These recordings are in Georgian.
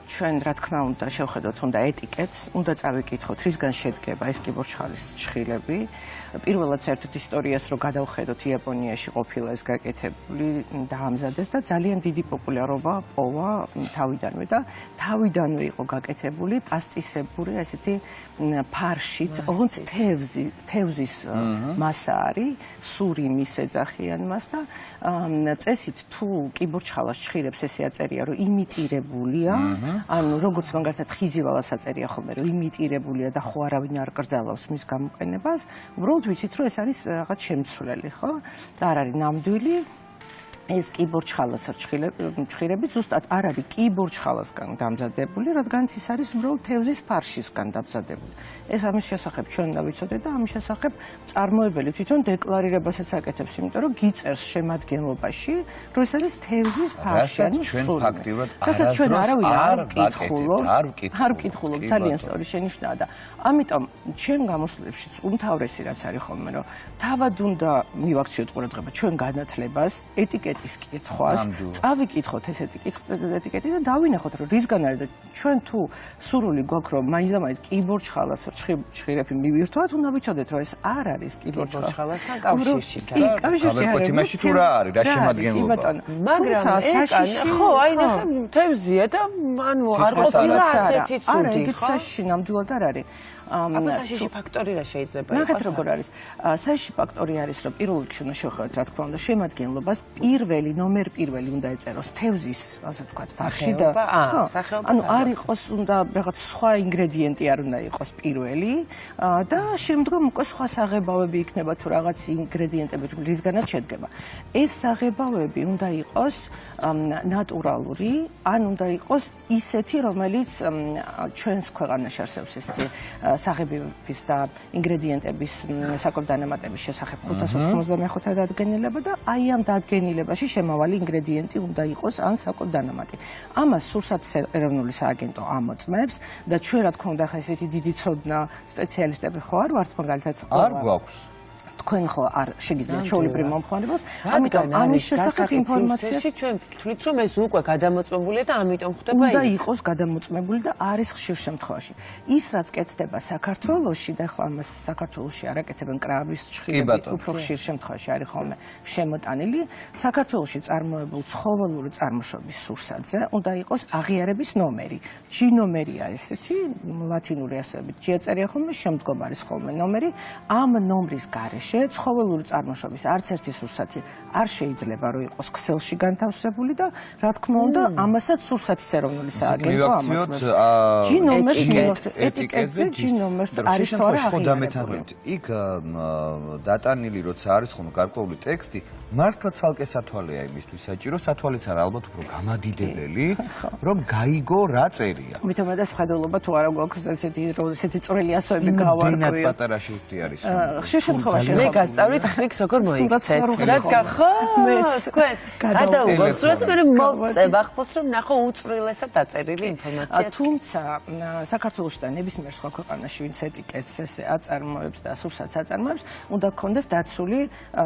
ჩვენ რა თქმა უნდა შევხედოთ უნდა ეტიკეტს, უნდა წავიკითხოთ რისგან შედგება ეს კიბორჩხალის ჭხილები. პირველად საერთოდ ისტორიას რო გადავხედოთ იაპონიაში ყოფილა ეს გაკეთებული დაამზადეს და ძალიან დიდი პოპულარობა პოვა თავიდანვე და თავიდანვე იყო გაკეთებული პასტისებური ესეთი ფარშით, ოღონდ თევზის მასა არის, სურიმის ეძახიან მას და წესით თუ კიბორჩხალას ჭხირებს ესე აწერია რომ იმიტირებულია, ანუ როგორც მაგალითად ხიზილალას აწერია ხოლმე რომ იმიტირებულია და ხო არავინ არ კრძალავს მის გამოყენებას, უბრალოდ ვიცით რომ ეს არის რაღაც შემცვლელი, ხო? და არ არის ნამდვილი ეს კიბორჩხალას ჭხირები ზუსტად არ არის კიბორჩხალასგან დამზადებული, რადგან ის არის უბრალოდ თევზის ფარშისგან დამზადებული. ეს ამის შესახებ ჩვენ უნდა ვიცოდეთ და ამის შესახებ წარმოებელი თვითონ დეკლარირებასაც აკეთებს, იმიტომ რომ გიწერს შემადგენლობაში, რომ ეს არის თევზის ფარში, ანუ სული. რასაც ჩვენ არავინ არ ვკითხულობთ, ძალიან სწორი შენიშვნაა და ამიტომ ჩვენ გამოსვლებშიც უმთავრესი რაც არის ხოლმე, რომ თავად უნდა მივაქციოთ ყურადღება ჩვენ განათლებას, ეტიკეტის კითხვას, წავიკითხოთ ეს ეტიკეტი და დავინახოთ რომ რისგან არის და ჩვენ თუ სურვილი გვაქვს რომ მაინც კიბორჩხალას ჭხირები მივირთვათ, უნდა ვიცოდეთ რომ ეს არ არის კიბორჩხალასთან კავშირში. კი, კავშირში არის. იმაში თუ რა არის, რა შემადგენლობა. მაგრამ საშიში ხო, აი ნახე თევზია და ანუ არ ყოფილა ასეთი ცუდი. არა, ეგეთ საშიში ნამდვილად არ არის. აბა საშიში ფაქტორი რა შეიძლება იყოს? ნახეთ როგორ არის. საშიში ფაქტორი არის რომ პირველ რიგში უნდა შევხედოთ რა თქმა უნდა შემადგენლობას პირველი ნომერ პირველი უნდა ეწეროს თევზის, ასე ვთქვათ, ფარში და ხო, ანუ არ იყოს უნდა რაღაც სხვა ინგრედიენტი არ უნდა იყოს პირველი და შემდგომ უკვე სხვა საღებავები იქნება თუ რაღაც ინგრედიენტები რისგანაც შედგება. ეს საღებავები უნდა იყოს ნატურალური, ან უნდა იყოს ისეთი, რომელიც ჩვენს ქვეყანაში არსებობს ესეთი საღებავების და ინგრედიენტების საკუთარ დანამატების შესახებ 595 დადგენილება და აი ამ დადგენილებაში შემავალი ინგრედიენტი უნდა იყოს ან საკუთარ დანამატი. ამას სურსათის ეროვნული სააგენტო ამოწმებს და ჩვენ რა თქმა უნდა ესეთი დიდი ცოდნა სპეციალისტები ხო არ ვართ მაგალითად არ გვაქვს. თქვენ ხო არ შეგიძლიათ ჩვეულებრივ მომხმარებელს, ამიტომ ამის შესახებ ინფორმაციაში ჩვენ ვთვლით რომ ეს უკვე გადამოწმებულია და ამიტომ ხდება უნდა იყოს გადამოწმებული და არის ხშირ შემთხვევაში. ის რაც კეთდება საქართველოში და ხო ამას საქართველოში არ აკეთებენ კრავის ჭხირები, უფრო ხშირ შემთხვევაში არის ხოლმე შემოტანილი, საქართველოში წარმოებულ ცხოველური წარმოშობის სურსათზე უნდა იყოს აღიარების ნომერი. G ნომერია ესეთი ლათინური ასოებით. G აწერია ხოლმე, შემდგომ არის ხოლმე ნომერი, ამ ნომრის გარეშე ცხოველური წარმოშობის არც ერთი სურსათი არ შეიძლება რომ იყოს ქსელში განთავსებული და რა თქმა უნდა ამასაც სურსათის ეროვნული სააგენტო ამოწმებს. G ნომერს ეტიკეტზე G ნომერს არის თუ არა აღიარებული. იქ დატანილი როცა არის ხოლმე გარკვეული ტექსტი, მართლა ცალკე სათვალეა იმისთვის საჭირო, სათვალეც არა ალბათ უფრო გამადიდებელი, რომ გაიგო რა წერია. მითუმეტეს ხედულობა თუ არა გვაქვს ესეთი წვრილი ასოები გავარკვიო. იმდენად პატარა შრიფტი არის. ხშირ შემთხვევაში მე გასწავლით ხმიქს როგორ მოიქცეთ. რადგან ხო თქვენ გადაუგოთ რომ მე მოწევ ახლოს რომ ნახო უწვრილესად დაწერილი ინფორმაცია. თუმცა საქართველოში და ნებისმიერ სხვა ქვეყანაში ვინც ეტიკეტს ესე აწარმოებს და სურსათს აწარმოებს, უნდა გქონდეს დაცული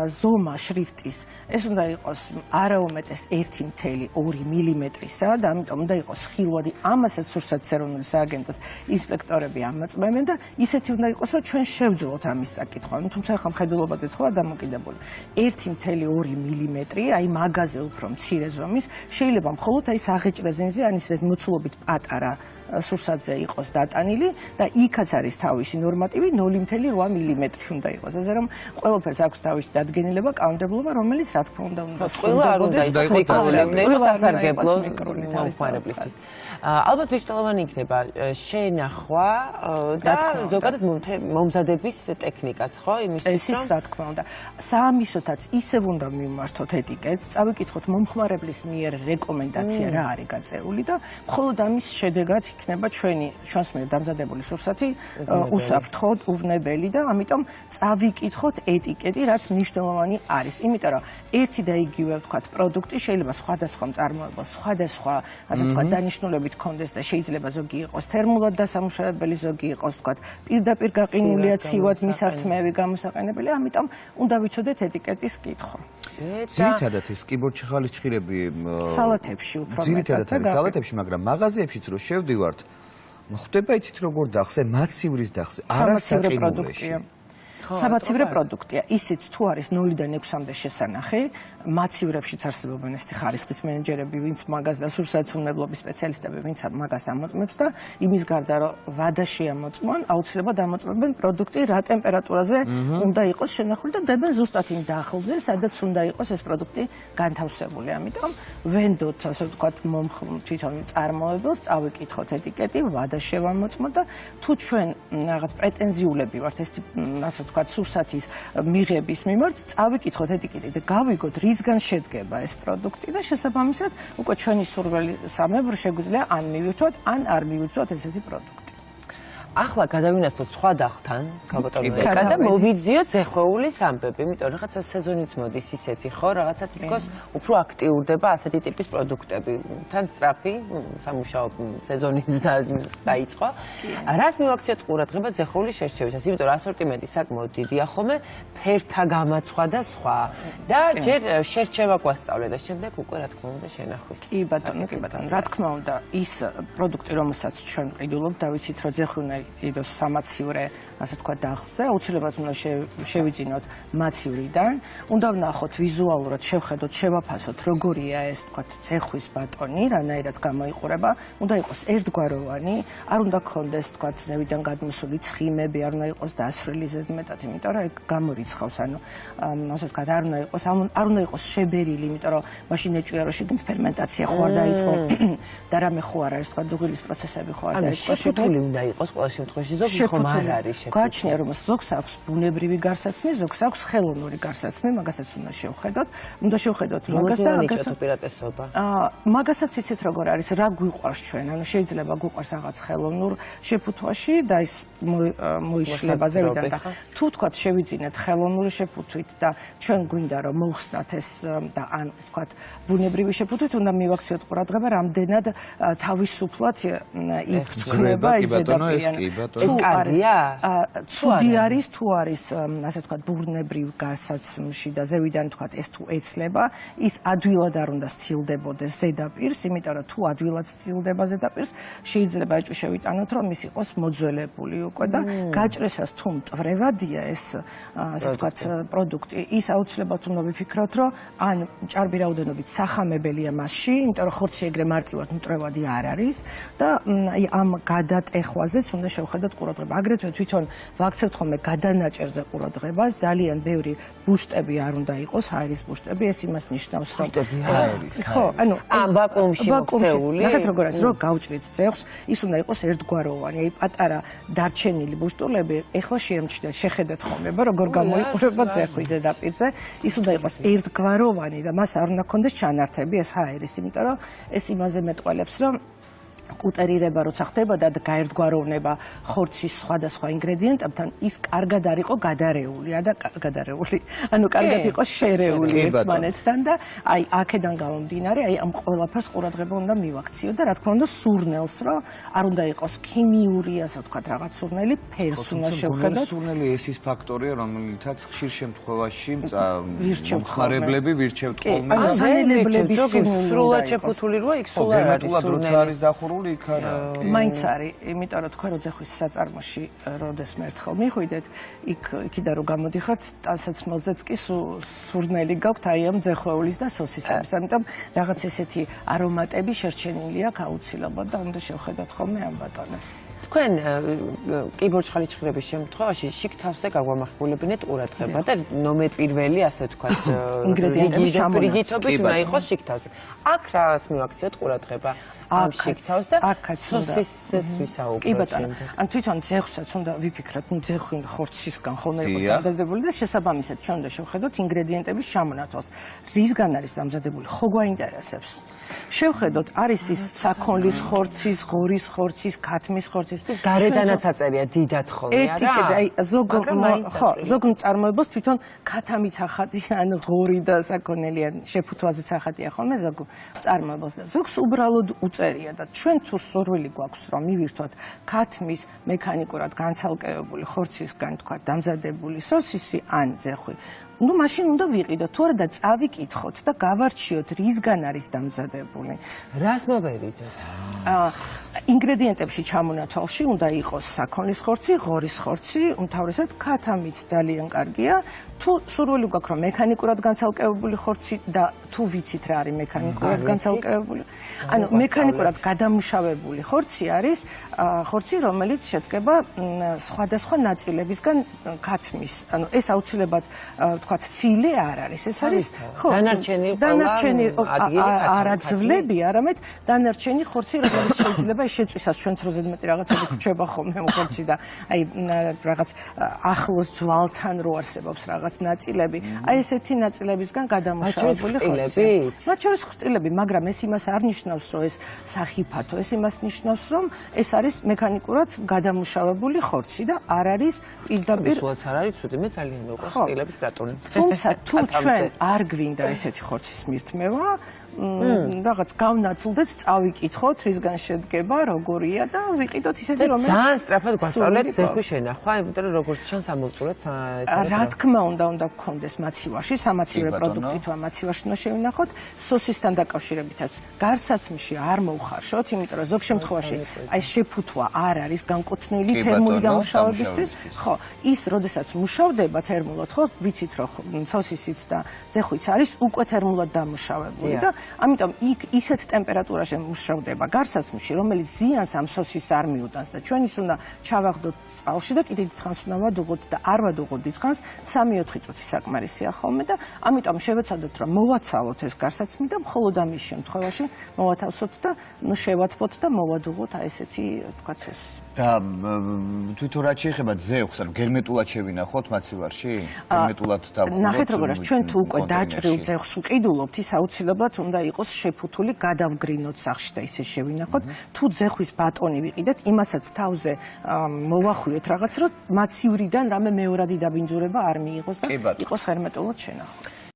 ზომა შრიფტის. ეს უნდა იყოს არაუმეტეს 1.2 მილიმეტრისა და ამიტომ უნდა იყოს ხილვადი. ამასაც სურსათის ეროვნული სააგენტოს ინსპექტორები ამოწმებენ და ისეთი უნდა იყოს რომ ჩვენ შევძლოთ ამის საკითხვა. თუმცა ახლა მხედველობაზეც ხო არ დამოკიდებული. 1.2 მილიმეტრი, აი მაგაზე უფრო მცირე ზომის, შეიძლება მხოლოდ აი საღეჭრე ზენზე ან ისეთ მოცულობით პატარა სურსათზე იყოს დატანილი და იქაც არის თავისი ნორმატივი 0.8 მილიმეტრი უნდა იყოს. ასე რომ ყველაფერს აქვს თავისი დადგენილება, კანონმდებლობა, რომელიც რა თქმა უნდა ყველა არ უნდა იყოს სასარგებლო მომხმარებლისთვის. ალბათ მნიშვნელოვანი იქნება შენახვა და ზოგადად მომზადების ტექნიკაც, ხო? ესეც რა თქმა უნდა. საამისოთაც ისევ უნდა მივმართოთ ეტიკეტს, წავიკითხოთ მომხმარებლის მიერ რეკომენდაცია რა არის გაწეული და მხოლოდ ამის შედეგად იქნება ჩვენს მიერ დამზადებული სურსათი უსაფრთხოდ, უვნებელი და ამიტომ წავიკითხოთ ეტიკეტი, რაც მნიშვნელოვანი არის. იმიტომ რომ ერთი და იგივე ვთქვათ პროდუქტი შეიძლება სხვადასხვა მწარმოებელს, სხვადასხვა ასე ვთქვათ დანიშნულებით კონდეს და შეიძლება ზოგი იყოს თერმულად დასამუშავებელი, ზოგი იყოს ვთქვათ პირდაპირ გაყინულია ცივად მისართმევი გამოსაყენებელი. გასასვლელი, ამიტომ უნდა ვიცოდეთ ეტიკეტის კითხვა. ძირითადად ეს კიბორჩი ხალიჩხილები სალათებში უფრო ძირითადად არის სალათებში, მაგრამ მაღაზიებშიც რო შევდივართ, ხდება იცით როგორ დახზე, მაცივრის დახზე, არასაყიდულეში. სამაცივრე პროდუქტია. ისიც თუ არის 0-დან 6-მდე შესანახი, მაცივრებშიც არსებობენ ესეთი ხარისხის მენეჯერები, ვინც მაგას და სურსაცმლებლობის სპეციალისტები, ვინც მაგას ამოწმებს და იმის გარდა რომ ვადა შეამოწმონ, აუცილებლად ამოწმებენ პროდუქტი რა ტემპერატურაზე უნდა იყოს შენახული და დებენ ზუსტად იმ დახლზე, სადაც უნდა იყოს ეს პროდუქტი განთავსებული. ამიტომ ვენდოთ, ასე ვთქვათ, თვითონ წარმოებელს წავიკითხოთ ეტიკეტი, ვადა შევამოწმოთ და თუ ჩვენ რაღაც პრეტენზიულები ვართ ეს ასე ვთქვათ სურსათის მიღების მიმართ წავიკითხოთ ეტიკეტი და გავიგოთ რისგან შედგება ეს პროდუქტი და შესაბამისად უკვე ჩვენი სურვილისამებრ შეგვიძლია ან მივირთვათ ან არ მივირთვათ ესეთი პროდუქტი. ახლა გადავინაცვლოთ სხვა დახთან, გაბატონებია და მოვიძიოთ ზეხვეულის ამბები, იმიტომ რომ რაღაცა სეზონიც მოდის ისეთი, ხო, რაღაცა თითქოს უფრო აქტიურდება ასეთი ტიპის პროდუქტები. თან სწრაფი სამუშაო სეზონიც დაიწყო. რას მივაქციოთ ყურადღება ზეხვეულის შერჩევისას, იმიტომ რომ ასორტიმენტი საკმაოდ დიდია ხოლმე, ფერთა გამაცხვა და სხვა. და ჯერ შერჩევა გვასწავლეთ და შემდეგ უკვე რა თქმა უნდა შენახვის. კი ბატონო, რა თქმა უნდა, ის პროდუქტი, რომელსაც ჩვენ ყიდულობთ, დავიცით რომ ზეხვეულის იდოს სამაცივრე, ასე ვთქვათ, დახზე, აუცილებლად უნდა შევიძინოთ მაცივრიდან, უნდა ვნახოთ ვიზუალურად, შევხედოთ, შევაფასოთ, როგორია ეს, ვთქვათ, ზეხვის ბატონი, რანაირად გამოიყურება, უნდა იყოს ერთგვაროვანი, არ უნდა გქონდეს, ვთქვათ, ზევიდან გადმოსული ცხიმები, არ უნდა იყოს დასრილი ზედმეტად, იმიტომ რომ ეგ გამორიცხავს, ანუ ასე ვთქვათ, არ უნდა იყოს შებერილი, იმიტომ რომ მაშინ ეჭვია რომ შიგნით ფერმენტაცია ხო არ დაიწყო და რამე ხო არ არის, ვთქვათ, დუღილის პროცესები ხო არ დაიწყო, შეგუთული უნდა იყოს ყველა შემთხვევაში ზოგი ხომ არ არის შეფუთული. გააჩნია რომ ზოგს აქვს ბუნებრივი გარსაცმელი, ზოგს აქვს ხელოვნური გარსაცმელი, მაგასაც უნდა შევხედოთ. უნდა შევხედოთ მაგას და აგათო უპირატესობა. მაგასაც იცით როგორ არის, რა გვიყვარს ჩვენ, ანუ შეიძლება გვიყვარს რაღაც ხელოვნურ შეფუთვაში და ის მოიშლება ზევიდან და თუ თქვათ შევიძინეთ ხელოვნური შეფუთვით და ჩვენ გვინდა რომ მოვხსნათ ეს და ან თქვათ ბუნებრივი შეფუთვით უნდა მივაქციოთ ყურადღება, რამდენად თავისუფლად იგრძნობა ეს ზედაპირი. ეს კარგია? ცუდი არის თუ არის ასე ვთქვათ ბუნებრივ გარსაცმლში და ზევიდან ვთქვათ ეს თუ ეცლება, ის ადვილად არ უნდა სცილდებოდეს ზედაპირს, იმიტომ რომ თუ ადვილად სცილდება ზედაპირს, შეიძლება ეჭვი შევიტანოთ, რომ ის იყოს მოძველებული უკვე და გაჭრისას თუ მტვრევადია ეს ასე ვთქვათ პროდუქტი, ის აუცილებლად უნდა ვიფიქროთ, რომ ან ჭარბი რაოდენობით სახამებელია მასში, იმიტომ რომ ხორცი ეგრე მარტივად მტვრევადი არ არის და ამ გადატეხვაზეც უნდა შევხედოთ ყურადღება. აგრეთვე თვითონ ვაქცევთ ხოლმე გადანაჭერზე ყურადღებას, ძალიან ბევრი ბუშტები არ უნდა იყოს, ჰაერის ბუშტები, ეს იმას ნიშნავს, რომ ხო, ანუ ვაკუუმში მოქცეული. ნახეთ როგორ არის, რომ გავჭრით ძეხს, ის უნდა იყოს ერთგვაროვანი, აი პატარა დარჩენილი ბუშტულები, ეხლა შეამჩნიათ, შეხედეთ ხოლმე, როგორ გამოიყურება ძეხვის ზედაპირზე, ის უნდა იყოს ერთგვაროვანი და მას არ უნდა ქონდეს ჩანართები ეს ჰაერის, იმიტომ რომ ეს იმაზე მეტყველებს, რომ კუტერირება როცა ხდებოდა და გაერთგვაროვნება ხორცის სხვადასხვა ინგრედიენტებთან, ის კარგად არ იყო გადარეული, ანუ კარგად იყო შერეული ერთმანეთთან და აი აქედან გამომდინარე, აი ამ ყველაფერს ყურადღება უნდა მივაქციოთ და რა თქმა უნდა სურნელს, რომ არ უნდა იყოს ქიმიური, ასე ვთქვათ, რაღაც სურნელი, ფერს უნდა შევხედოთ. სურნელი ეს ის ფაქტორია, რომელთაც ხშირ შემთხვევაში მომხმარებლები ვირჩევთ ხოლმე. სანელებლების სრულად შეფუთული როა, იქ სულ არ არის სურნელი. მაინც არის, იმიტომ რომ თქვენ რო ძეხვის საწარმოში როდესმე ერთხელ მიხვიდეთ, იქიდან რო გამოდიხართ, ტანსაცმელზეც კი სურნელი გაქვთ აი ამ ძეხვეულის და სოსისების. ამიტომ რაღაც ესეთი არომატები შერჩენილი აქვს აუცილებლად და უნდა შევხედოთ ხოლმე ამ ბატონებს. თქვენ კიბორჩ ხალიჩხილების შემთხვევაში შიგ თავზე გაგვამახვილებინეთ ყურადღება და ნომერ პირველი, ასე ვთქვათ, ინგრედიენტების რიგითობით უნდა იყოს შიგ თავზე. აქ რას მივაქციოთ ყურადღება? ამ შიგ თავს და სოსისზეც ვისაუბროთ. კი ბატონო, ან თვითონ ძეხსაც უნდა ვიფიქროთ, ძეხვი ხორცისგან ხოლმე იყოს დამზადებული და შესაბამისად ჩვენ უნდა შევხედოთ ინგრედიენტების ჩამონათვალს. რისგან არის დამზადებული? ხო გვაინტერესებს. შევხედოთ, არის ის საქონლის ხორცის, ღორის ხორცის, ქათმის ხორცის. გარედანაც აწერია დიდად ხოლმე, არა? ეტიკეტზე, აი ზოგ მწარმოებელს თვითონ ქათამიც ახატია, ან ღორი და საქონელი, ან შეფუთვაზეც ახატია ხოლმე ზოგ მწარმოებელს და ზოგს უბრალოდ წერია და ჩვენ თუ სურვილი გვაქვს რომ მივირთვათ ქათმის მექანიკურად განცალკევებული ხორცისგან თქვა დამზადებული სოსისი ან ძეხვი ну მაშინ უნდა ვიყიდოთ თუ არა და წავიკითხოთ და გავარჩიოთ რისგან არის დამზადებული რას მოვერიდოთ ინგრედიენტებში ჩამონათვალში უნდა იყოს საქონლის ხორცი, ღორის ხორცი, უმთავრესად ქათამიც ძალიან კარგია. თუ სურვილი გვაქვს რომ მექანიკურად განცალკევებული ხორცი და თუ ვიცით რა არის მექანიკურად განცალკევებული, ანუ მექანიკურად გადამუშავებული ხორცი არის ხორცი, რომელიც შედგება სხვადასხვა ნაწილებისგან ქათმის. ანუ ეს აუცილებლად თქვათ ფილე არ არის, ეს არის ხო, დანარჩენი არაძლები, არამედ დანარჩენი ხორცი, რომელიც შეიძლება შეწვისას ჩვენც რო ზედმეტი რაღაცები გვჩება ხოლმე ხორცი და აი რაღაც ახლოს ძვალთან რო არსებობს რაღაც ნაწილები, აი ესეთი ნაწილებისგან გადამუშავებული ხორცი. მათ შორის ხრტილები, მაგრამ ეს იმას არ ნიშნავს, რომ ეს სახიფათო, ეს იმას ნიშნავს, რომ ეს არის მექანიკურად გადამუშავებული ხორცი და არ არის პირდაპირ სულაც არ არის ცუდი, მე ძალიან მეუყვარს ხრტილების გრატონი. თუმცა თუ ჩვენ არ გვინდა ესეთი ხორცის მირთმევა, რაღაც გავნაცვლდეთ, წავიკითხოთ, რისგან შედგება, როგორია და ვიყიდოთ ისეთი, რომელიც ძალიან სწრაფად გვასწავლეთ ზეხვი შენახვა, იმიტომ რომ როგორც ჩანს ამოვწურეთ რა თქმა უნდა გქონდეს მაცივარში, სამაცივე პროდუქტი თუ ამაცივარში უნდა შევინახოთ, სოსისთან დაკავშირებითაც გარსაცმში არ მოუხარშოთ, იმიტომ რომ ზოგ შემთხვევაში აი შეფუთვა არ არის განკუთვნილი თერმული დამუშავებისთვის, ხო, ის როდესაც მუშავდება თერმულად, ხო, ვიცით რომ სოსისიც და ძეხვიც არის უკვე თერმულად დამუშავებული და ამიტომ იქ ისეთ ტემპერატურაში მუშავდება გარსაცმში, რომელიც ზიანს ამ სოსისს არ მიუტანს და ჩვენ ის უნდა ჩავაღდოთ წყალში და კიდე დიდხანს უნდა ვადუღოთ და არ ვადუღოთ დიდხანს 3-4 წუთი საკმარისია ხოლმე და ამიტომ შევეცადოთ რომ მოვაცალოთ ეს გარსაცმი და მხოლოდ ამის შემთხვევაში მოვათავსოთ და შევათბოთ და მოვადუღოთ აი ესეთი თქვაც ეს და თვითონ რაც შეეხება ძეხვს, ანუ გერმეტულად შევინახოთ მაცივარში? გერმეტულად დავხუროთ. ნახეთ როგორ არის, ჩვენ თუ უკვე დაჭრილ ძეხვს ვყიდულობთ, ის აუცილებლად უნდა იყოს შეფუთული, გადავგრინოთ სახში და ისე შევინახოთ. თუ ძეხვის ბატონი ვიყიდეთ, იმასაც თავზე მოვახვიოთ რაღაც, რომ მაცივრიდან რამე მეორადი დაბინძურება არ მიიღოს და იყოს ჰერმეტულად შენახული.